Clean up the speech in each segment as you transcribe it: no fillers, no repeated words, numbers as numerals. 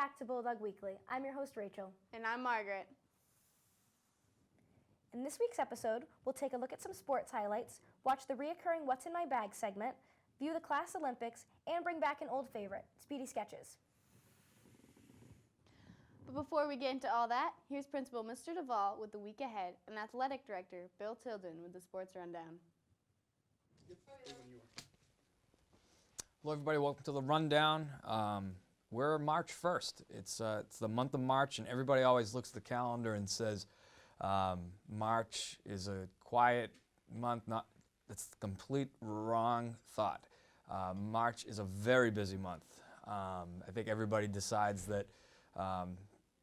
back to Bulldog Weekly. I'm your host, Rachel. And I'm Margaret. In this week's episode, we'll take a look at some sports highlights, watch the reoccurring What's in My Bag segment, view the Class Olympics, and bring back an old favorite, Speedy Sketches. But before we get into all that, here's Principal Mr. Devoll with the week ahead and Athletic Director Bill Tilden with the Sports Rundown. Hello everybody, welcome to the Rundown. We're March 1st. It's the month of March, and everybody always looks at the calendar and says March is a quiet month. That's the complete wrong thought. March is a very busy month. I think everybody decides that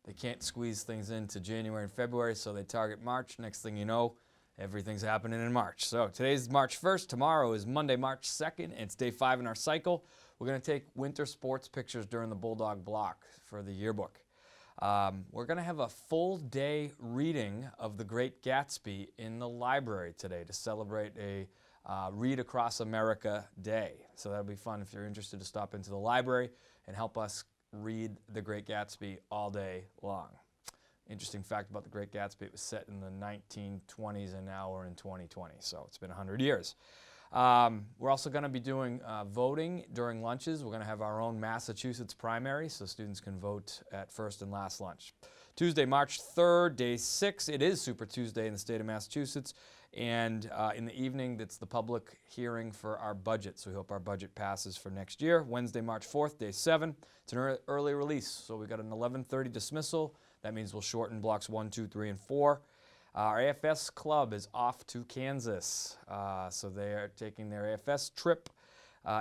they can't squeeze things into January and February, so they target March. Next thing you know, everything's happening in March. So today's March 1st. Tomorrow is Monday, March 2nd. It's day 5 in our cycle. We're going to take winter sports pictures during the Bulldog block for the yearbook. We're going to have a full day reading of The Great Gatsby in the library today to celebrate a Read Across America Day. So that'll be fun if you're interested to stop into the library and help us read The Great Gatsby all day long. Interesting fact about The Great Gatsby, it was set in the 1920s and now we're in 2020, so it's been 100 years. We're also going to be doing voting during lunches. We're going to have our own Massachusetts primary, so students can vote at first and last lunch. Tuesday, March 3rd, day 6. It is Super Tuesday in the state of Massachusetts. And in the evening, that's the public hearing for our budget. So we hope our budget passes for next year. Wednesday, March 4th, day 7. It's an early release. So we got an 11:30 dismissal. That means we'll shorten blocks 1, 2, 3, and 4. Our AFS club is off to Kansas. So they are taking their AFS trip.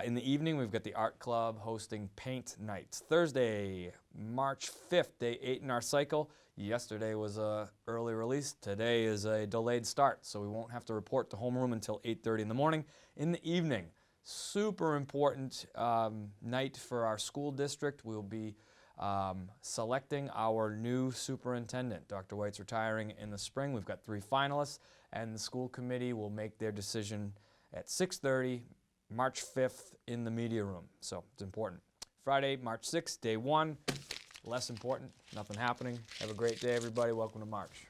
In the evening, we've got the art club hosting paint nights. Thursday, March 5th, day 8 in our cycle. Yesterday was an early release. Today is a delayed start, so we won't have to report to homeroom until 8:30 in the morning. In the evening, super important night for our school district. We'll be selecting our new superintendent. Dr. White's retiring in the spring. We've got 3 finalists, and the school committee will make their decision at 6:30, March 5th in the media room. So it's important. Friday, March 6th, day 1. Less important, nothing happening. Have a great day, everybody. Welcome to March.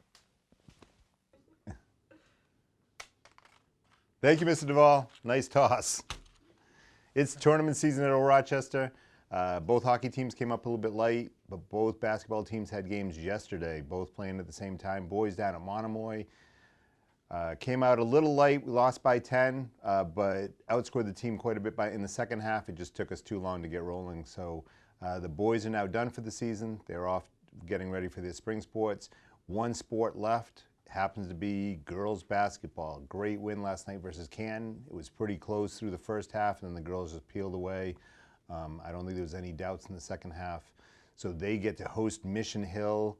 Thank you, Mr. Devoll. Nice toss. It's tournament season at Old Rochester. Both hockey teams came up a little bit light, but both basketball teams had games yesterday, both playing at the same time. Boys down at Monomoy came out a little light. We lost by 10, but outscored the team quite a bit in the second half. It just took us too long to get rolling. So the boys are now done for the season. They're off getting ready for their spring sports. One sport left happens to be girls basketball. Great win last night versus Canton. It was pretty close through the first half, and then the girls just peeled away. I don't think there was any doubts in the second half. So they get to host Mission Hill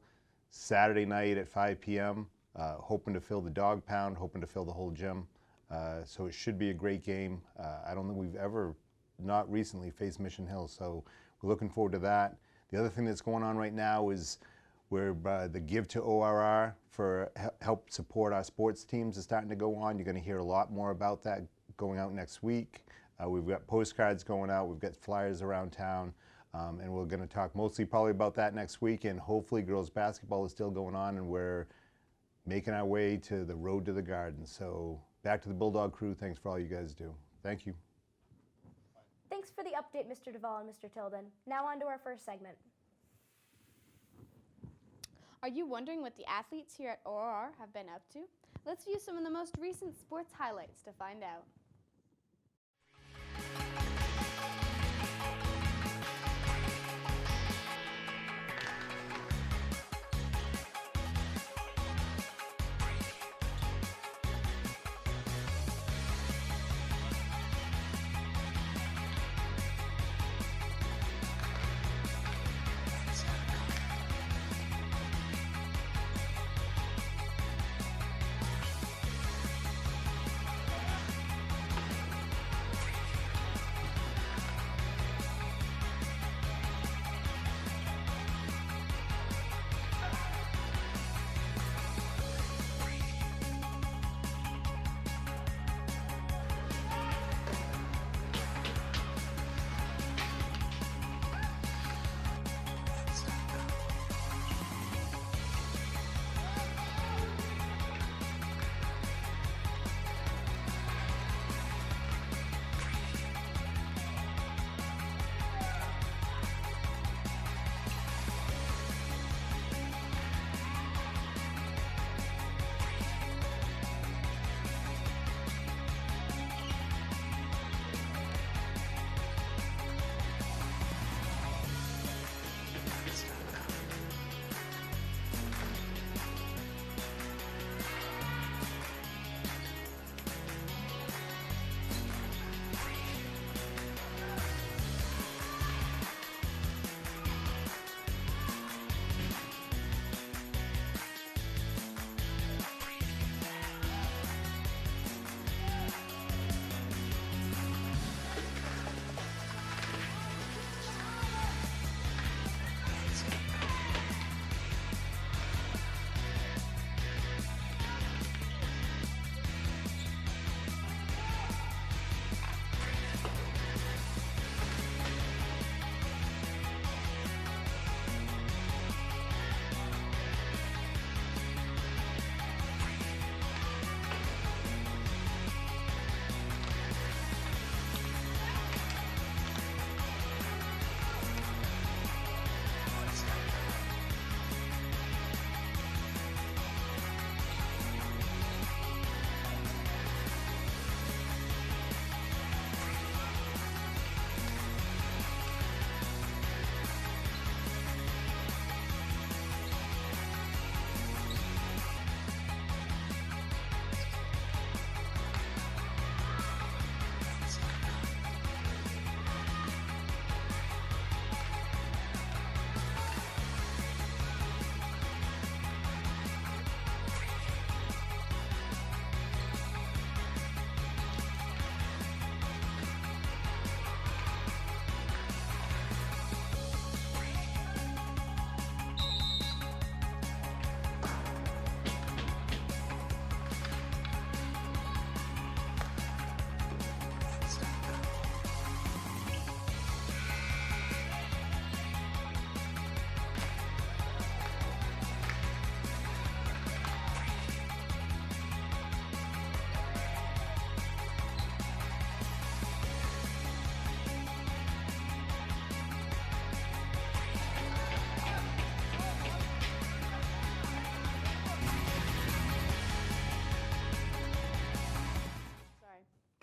Saturday night at 5 p.m., hoping to fill the dog pound, hoping to fill the whole gym. So it should be a great game. I don't think we've ever not recently faced Mission Hill, so we're looking forward to that. The other thing that's going on right now is where the Give to ORR for help support our sports teams is starting to go on. You're going to hear a lot more about that going out next week. We've got postcards going out, we've got flyers around town, and we're going to talk mostly probably about that next week, and hopefully girls basketball is still going on, and we're making our way to the road to the garden. So back to the Bulldog crew, thanks for all you guys do. Thank you. Thanks for the update, Mr. Devoll and Mr. Tilden. Now on to our first segment. Are you wondering what the athletes here at ORR have been up to? Let's view some of the most recent sports highlights to find out.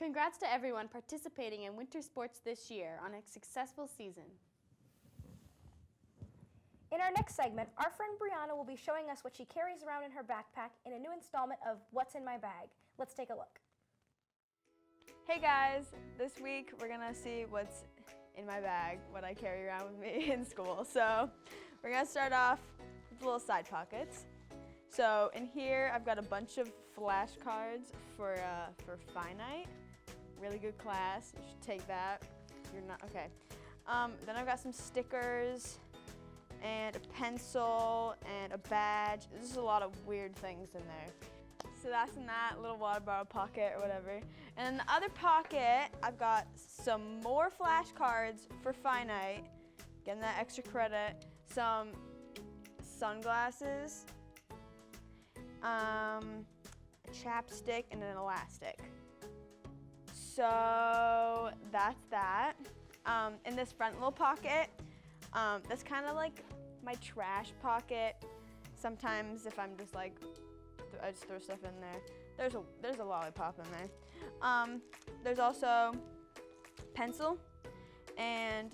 Congrats to everyone participating in winter sports this year on a successful season. In our next segment, our friend Brianna will be showing us what she carries around in her backpack in a new installment of What's in My Bag. Let's take a look. Hey guys, this week we're gonna see what's in my bag, what I carry around with me in school. So we're gonna start off with little side pockets. So in here I've got a bunch of flashcards for finite. Really good class, you should take that. You're not, okay. Then I've got some stickers and a pencil and a badge. There's a lot of weird things in there. So that's in that little water bottle pocket or whatever. And in the other pocket, I've got some more flashcards for finite, getting that extra credit, some sunglasses, a chapstick, and an elastic. So that's that. In this front little pocket, that's kind of like my trash pocket. Sometimes if I'm just like, I just throw stuff in there. There's a lollipop in there. There's also pencil and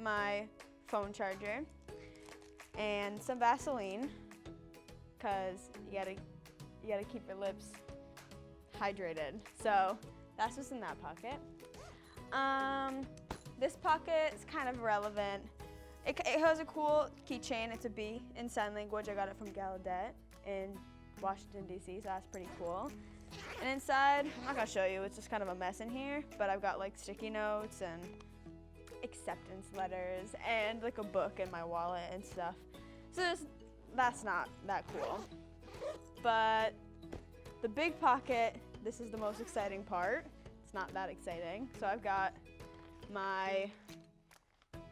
my phone charger and some Vaseline, cause you gotta keep your lips hydrated. So that's what's in that pocket. This pocket is kind of relevant. It has a cool keychain. It's a B in sign language. I got it from Gallaudet in Washington, D.C., so that's pretty cool. And inside, I'm not gonna show you, it's just kind of a mess in here, but I've got like sticky notes and acceptance letters and like a book in my wallet and stuff. So that's not that cool. But the big pocket, this is the most exciting part. It's not that exciting. So I've got my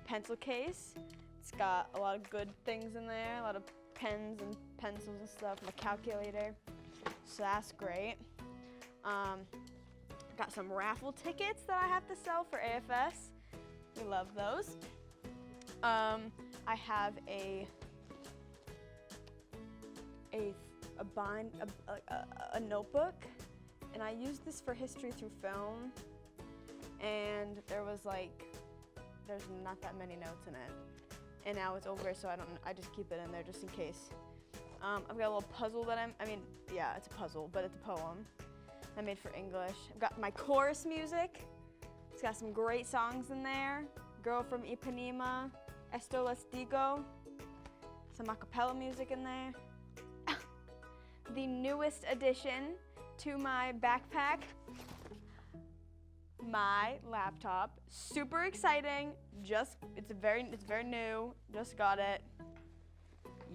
pencil case. It's got a lot of good things in there, a lot of pens and pencils and stuff, my calculator, so that's great. Got some raffle tickets that I have to sell for AFS. We love those. I have a notebook, and I used this for history through film, and there's not that many notes in it. And now it's over, so I just keep it in there just in case. I've got a little puzzle that it's a puzzle, but it's a poem I made for English. I've got my chorus music. It's got some great songs in there. Girl from Ipanema, Esto Les Digo. Some a cappella music in there. The newest addition to my backpack, my laptop. Super exciting. It's very new. Just got it.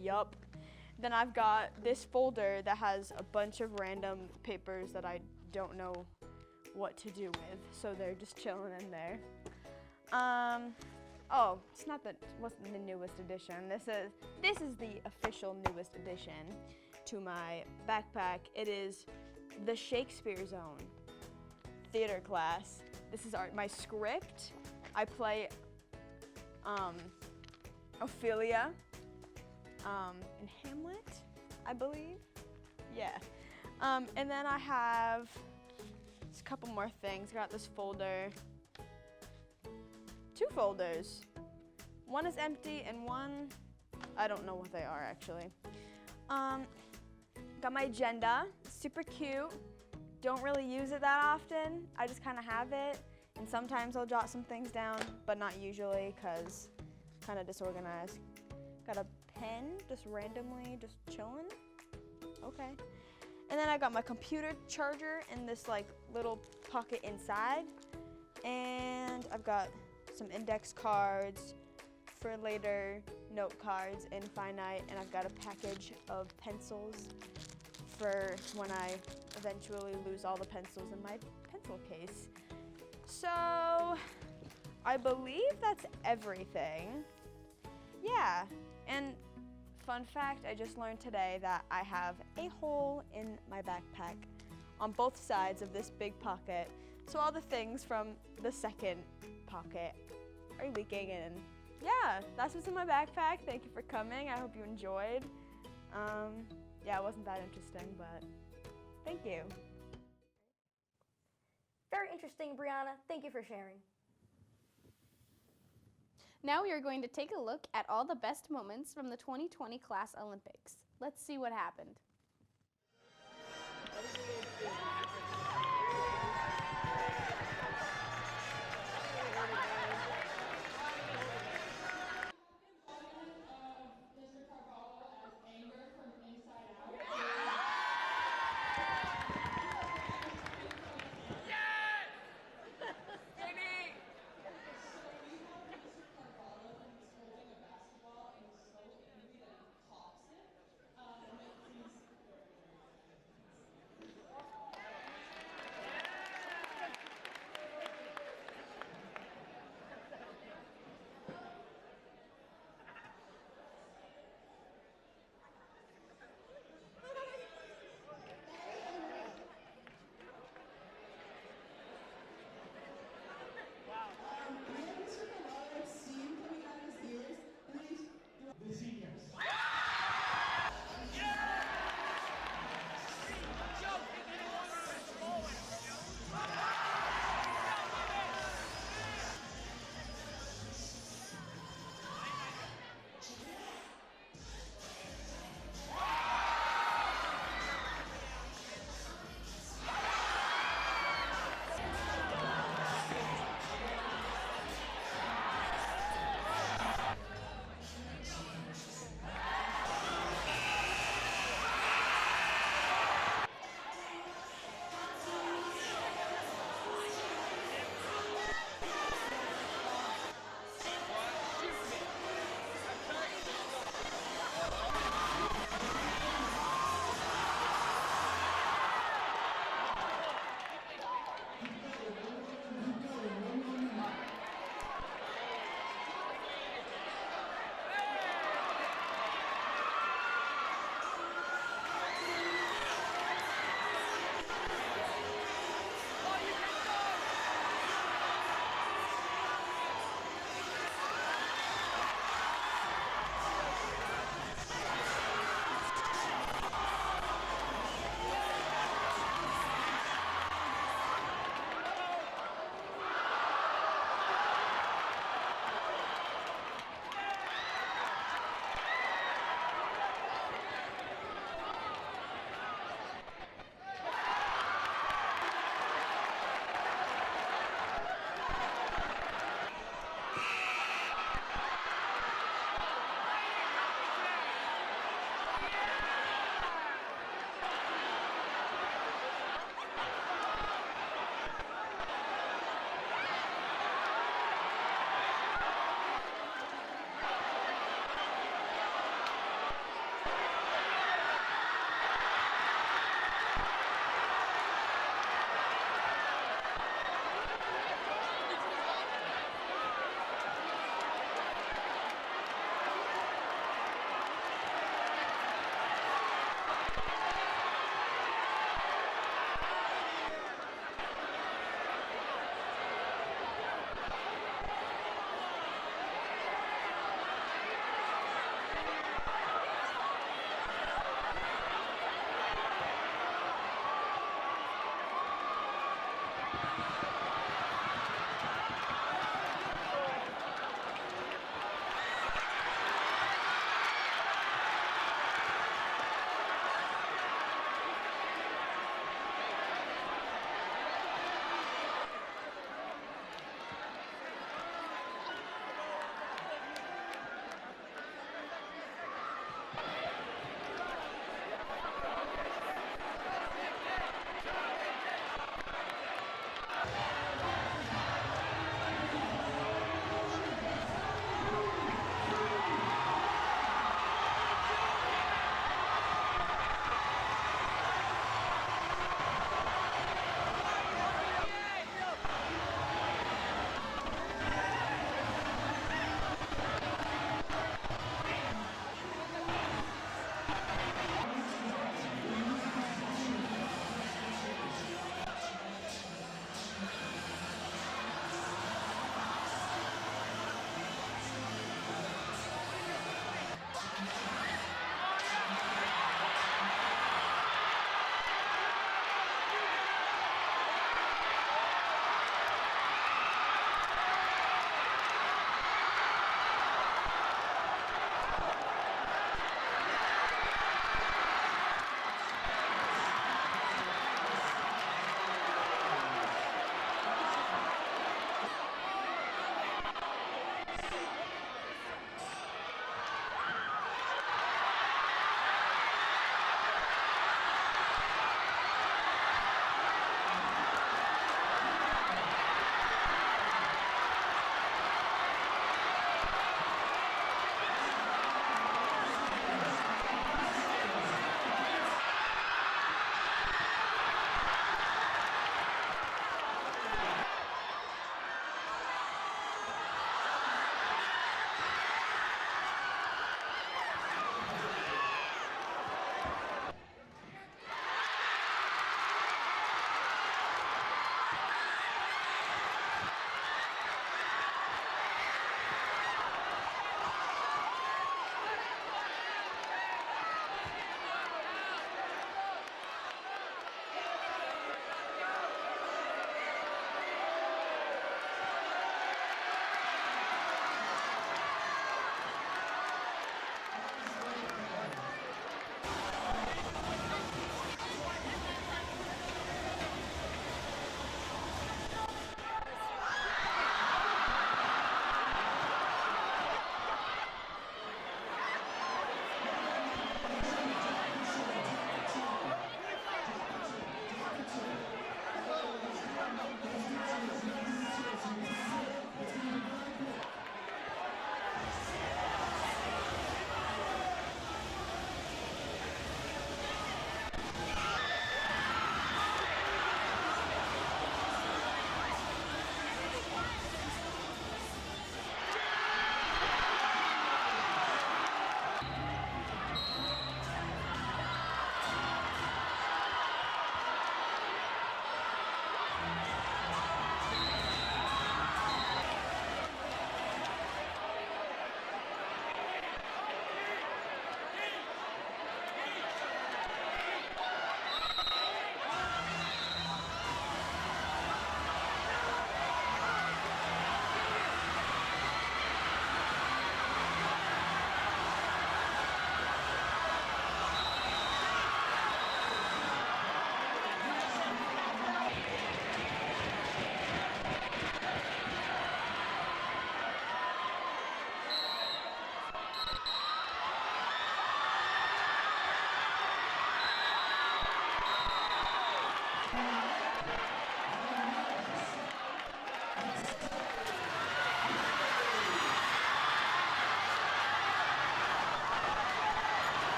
Yup. Then I've got this folder that has a bunch of random papers that I don't know what to do with, so they're just chilling in there. Oh, wasn't the newest edition. This is the official newest addition to my backpack. It is the Shakespeare Zone theater class. This is my script. I play Ophelia in Hamlet, I believe. Yeah. And then I have just a couple more things. Got this folder. 2 folders. One is empty and one, I don't know what they are actually. Got my agenda. Super cute. Don't really use it that often. I just kind of have it. And sometimes I'll jot some things down, but not usually because kind of disorganized. Got a pen, just randomly, just chilling. Okay. And then I got my computer charger in this like little pocket inside. And I've got some index cards for later, note cards in finite, and I've got a package of pencils for when I eventually lose all the pencils in my pencil case. So I believe that's everything. Yeah, and fun fact, I just learned today that I have a hole in my backpack on both sides of this big pocket. So all the things from the second pocket are leaking in. Yeah, that's what's in my backpack. Thank you for coming. I hope you enjoyed. Yeah, it wasn't that interesting, but thank you. Very interesting, Brianna. Thank you for sharing. Now we are going to take a look at all the best moments from the 2020 Class Olympics. Let's see what happened.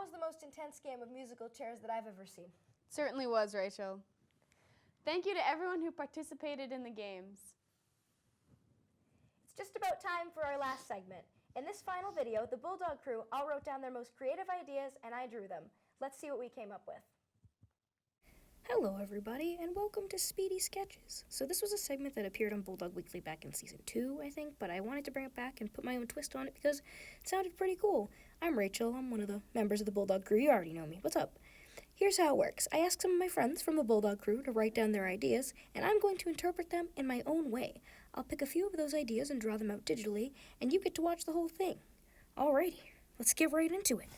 was the most intense game of musical chairs that I've ever seen. Certainly was, Rachel. Thank you to everyone who participated in the games. It's just about time for our last segment. In this final video, the Bulldog crew all wrote down their most creative ideas and I drew them. Let's see what we came up with. Hello everybody, and welcome to Speedy Sketches. So this was a segment that appeared on Bulldog Weekly back in Season 2, I think, but I wanted to bring it back and put my own twist on it because it sounded pretty cool. I'm Rachel, I'm one of the members of the Bulldog crew, you already know me. What's up? Here's how it works. I asked some of my friends from the Bulldog crew to write down their ideas, and I'm going to interpret them in my own way. I'll pick a few of those ideas and draw them out digitally, and you get to watch the whole thing. Alrighty, let's get right into it.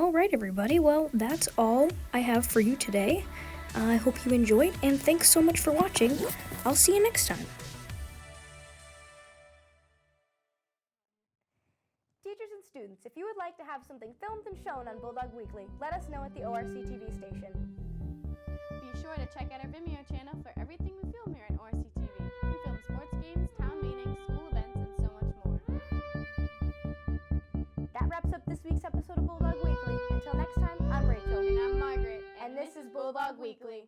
All right, everybody. Well, that's all I have for you today. I hope you enjoyed, and thanks so much for watching. I'll see you next time. Teachers and students, if you would like to have something filmed and shown on Bulldog Weekly, let us know at the ORC TV station. Be sure to check out our Vimeo channel for everything we film here at ORC TV. We film sports games, town meetings, school events, and so much more. That wraps up this week's episode of Bulldog Weekly. Until next time, I'm Rachel. And I'm Margaret. And this is Bulldog Weekly.